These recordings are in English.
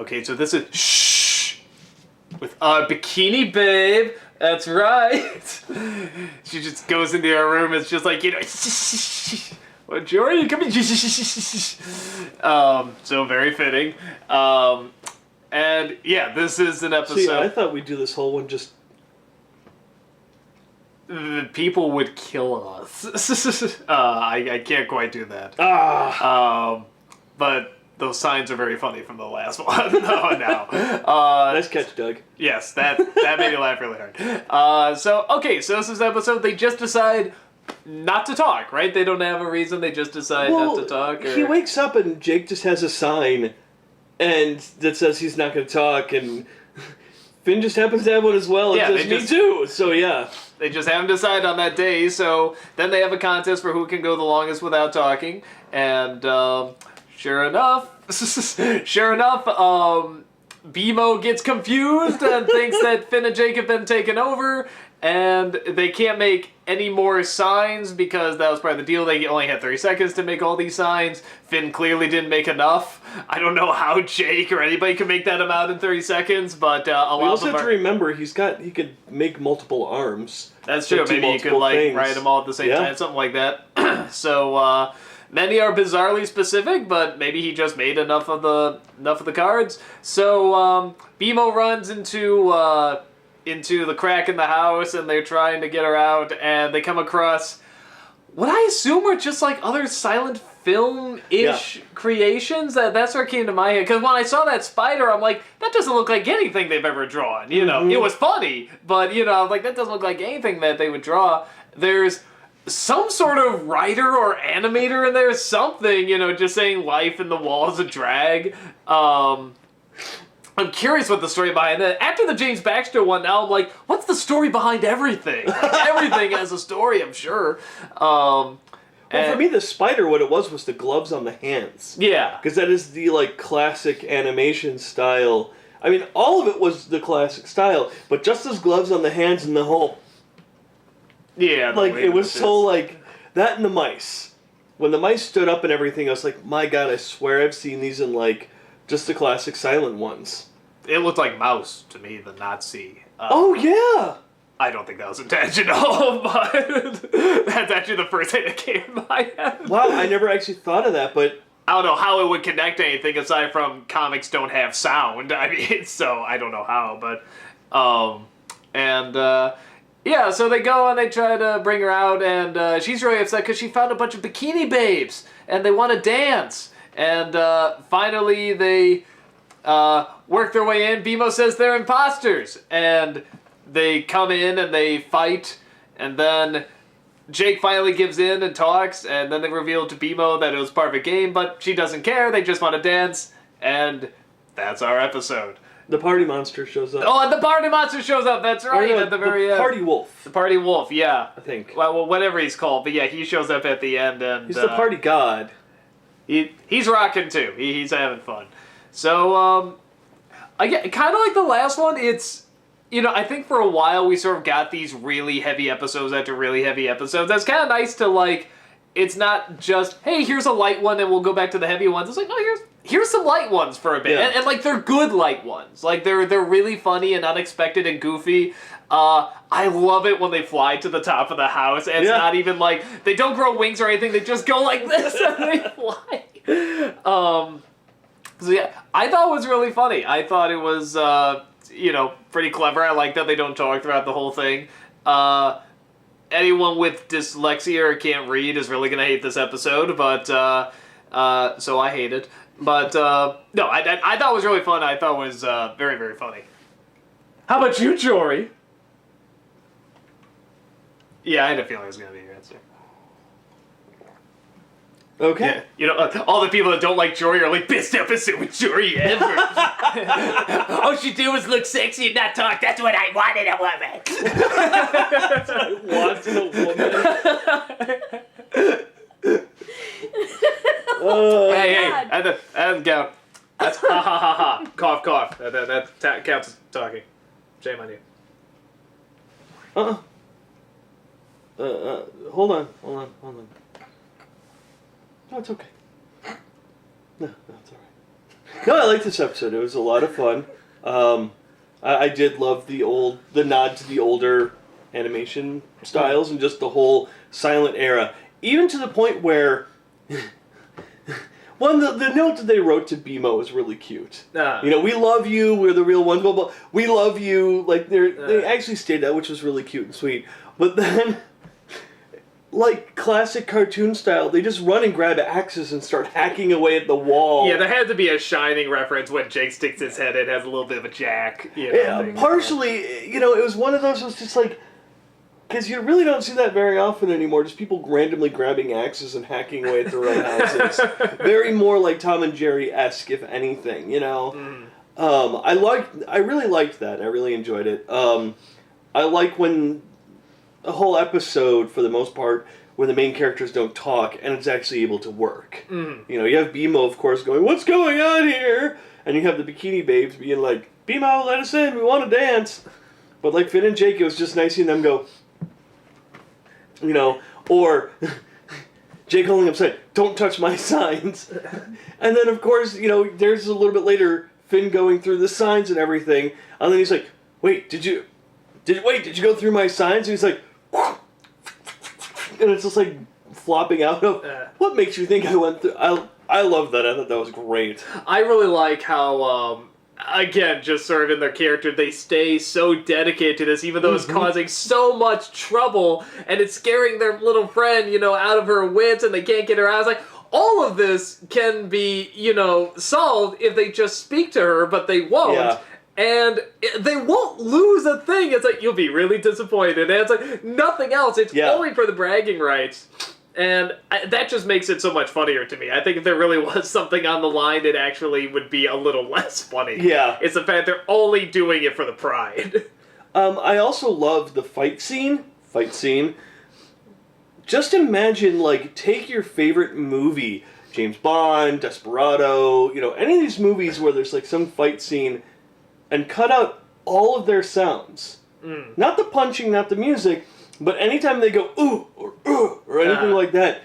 Okay, so this is shh with Bikini Babe. That's right. She just goes into her room. It's just like, well, Jory, come in. So very fitting. And yeah, this is an episode. See, I thought we'd do this whole one just. The people would kill us. I can't quite do that. But those signs are very funny from the last one. No. Nice catch, Doug. Yes, that made me laugh really hard. So this is an episode. They just decide not to talk, right? They don't have a reason. They just decide not to talk. He wakes up and Jake just has a sign, and that says he's not going to talk, and Finn just happens to have one as well. Yeah, it says, me too. So yeah. They just haven't decided on that day, so then they have a contest for who can go the longest without talking, and sure enough, BMO gets confused and thinks that Finn and Jake have been taken over, and they can't make any more signs because that was part of the deal. They only had 30 seconds to make all these signs. Finn clearly didn't make enough. I don't know how Jake or anybody can make that amount in 30 seconds, but a lot of them also have to remember he could make multiple arms. That's true. Maybe you could write them all at the same time, something like that. So many are bizarrely specific, but maybe he just made enough of the cards. So BMO runs into the crack in the house, and they're trying to get her out, and they come across what I assume are just like other silent film-ish creations. That's what came to my head. Because when I saw that spider, I'm like, that doesn't look like anything they've ever drawn. You know, it was funny, but I was like, that doesn't look like anything that they would draw. There's some sort of writer or animator in there, something, just saying life in the walls of drag. I'm curious what the story behind that. After the James Baxter one, now I'm like, what's the story behind everything? Like, everything has a story, I'm sure. Well, for me, the spider, what it was the gloves on the hands. Yeah. Because that is the, classic animation style. I mean, all of it was the classic style, but just those gloves on the hands and the whole... Yeah. it was so, that and the mice. When the mice stood up and everything, I was like, my God, I swear I've seen these in, just the classic silent ones. It looked like Mouse to me, the Nazi. Oh, yeah! I don't think that was intentional, but that's actually the first thing that came to my head. Wow, I never actually thought of that, but... I don't know how it would connect to anything aside from comics don't have sound. I mean, so I don't know how, but... yeah, so they go and they try to bring her out, and she's really upset because she found a bunch of bikini babes, and they want to dance. And finally they work their way in. BMO says they're imposters, and they come in and they fight, and then Jake finally gives in and talks, and then they reveal to BMO that it was part of a game, but she doesn't care. They just want to dance, and that's our episode. The party monster shows up. Oh, and the party monster shows up. That's right, at the very end. The party wolf. The party wolf, yeah. I think. Well, whatever he's called, but yeah, he shows up at the end, and... He's the party god. He's rocking too. He's having fun. So, kind of like the last one, it's... I think for a while we sort of got these really heavy episodes after really heavy episodes. That's kind of nice to, it's not just, hey, here's a light one and we'll go back to the heavy ones. It's like, no, here's some light ones for a bit. Yeah. And they're good light ones. They're really funny and unexpected and goofy. I love it when they fly to the top of the house, and it's not even they don't grow wings or anything, they just go like this and they fly. So yeah, I thought it was really funny. I thought it was, pretty clever. I like that they don't talk throughout the whole thing. Anyone with dyslexia or can't read is really going to hate this episode, but, so I hate it. But, no, I thought it was really fun. I thought it was, very, very funny. How about you, Jory? Yeah, I had a feeling it was going to be your answer. Okay. Yeah. All the people that don't like Jory are like, best episode with Jory ever. All she did was look sexy and not talk. That's what I wanted a woman. Hey, and go. That's ha ha ha ha. Cough, cough. That counts as talking. Shame on you. Hold on. No, it's okay. No, it's No, I liked this episode. It was a lot of fun. I did love the nod to the older animation styles and just the whole silent era. Even to the point where... the note that they wrote to BMO was really cute. We love you, we're the real ones, blah, blah. We love you. Like, they actually stated that, which was really cute and sweet. But then... like classic cartoon style, they just run and grab axes and start hacking away at the wall. Yeah, there had to be a Shining reference when Jake sticks his head in, has a little bit of a jack. Partially, it was one of those. It was just like, because you really don't see that very often anymore. Just people randomly grabbing axes and hacking away at their own houses. Very more like Tom and Jerry-esque, if anything. I really liked that. I really enjoyed it. I like when. A whole episode, for the most part, where the main characters don't talk, and it's actually able to work. You have BMO, of course, going, "What's going on here?" And you have the Bikini Babes being like, "BMO, let us in, we want to dance." But like Finn and Jake, it was just nice seeing them go, or Jake holding up saying, "Don't touch my signs." And then, of course, there's a little bit later, Finn going through the signs and everything, and then he's like, "Wait, did you go through my signs?" And he's like, and it's just like flopping out of. What makes you think I went through? I love that. I thought that was great. I really like how, again, just sort of in their character, they stay so dedicated to this, even though it's causing so much trouble, and it's scaring their little friend, out of her wits, and they can't get her out. It's like, all of this can be, solved if they just speak to her, but they won't. Yeah. And they won't lose a thing. It's like, you'll be really disappointed. And it's like, nothing else. It's only for the bragging rights. And that just makes it so much funnier to me. I think if there really was something on the line, it actually would be a little less funny. Yeah. It's the fact they're only doing it for the pride. I also love the fight scene. Just imagine, take your favorite movie. James Bond, Desperado, any of these movies where there's, some fight scene... and cut out all of their sounds. Not the punching, not the music, but anytime they go, ooh, or anything like that,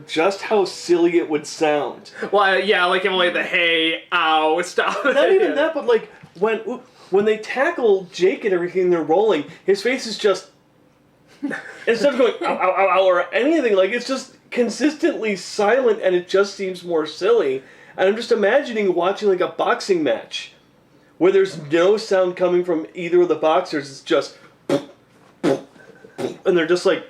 just how silly it would sound. Well, yeah, like the hey, ow, stop. Not even that, but when they tackle Jake and everything, they're rolling, his face is just, instead of going, ow, ow, ow, ow, or anything, it's just consistently silent, and it just seems more silly. And I'm just imagining watching, a boxing match, where there's no sound coming from either of the boxers. It's just... and they're just like...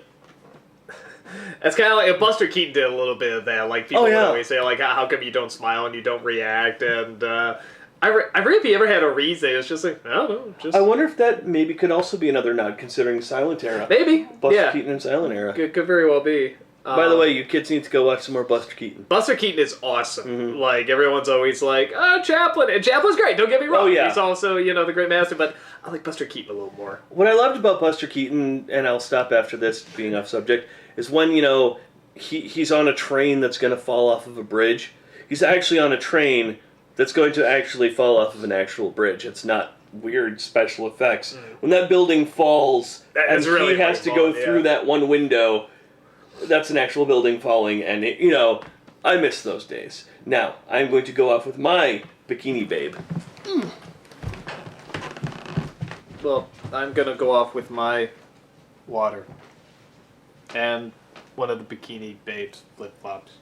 It's kind of like... Buster Keaton did a little bit of that. People would always say, how come you don't smile and you don't react? And I forget if he ever had a reason. It's just like, I don't know. I wonder if that maybe could also be another nod, considering Silent Era. Maybe. Buster Keaton and Silent Era. Could very well be. By the way, you kids need to go watch some more Buster Keaton. Buster Keaton is awesome. Everyone's always like, Chaplin. And Chaplin's great, don't get me wrong. Oh, yeah. He's also, the great master, but I like Buster Keaton a little more. What I loved about Buster Keaton, and I'll stop after this, being off subject, is when, he's on a train that's going to fall off of a bridge. He's actually on a train that's going to actually fall off of an actual bridge. It's not weird special effects. When that building falls, and really he has to go through that one window... That's an actual building falling, and I miss those days. Now, I'm going to go off with my Bikini Babe. Well, I'm gonna go off with my water. And one of the Bikini Babe's flip-flops.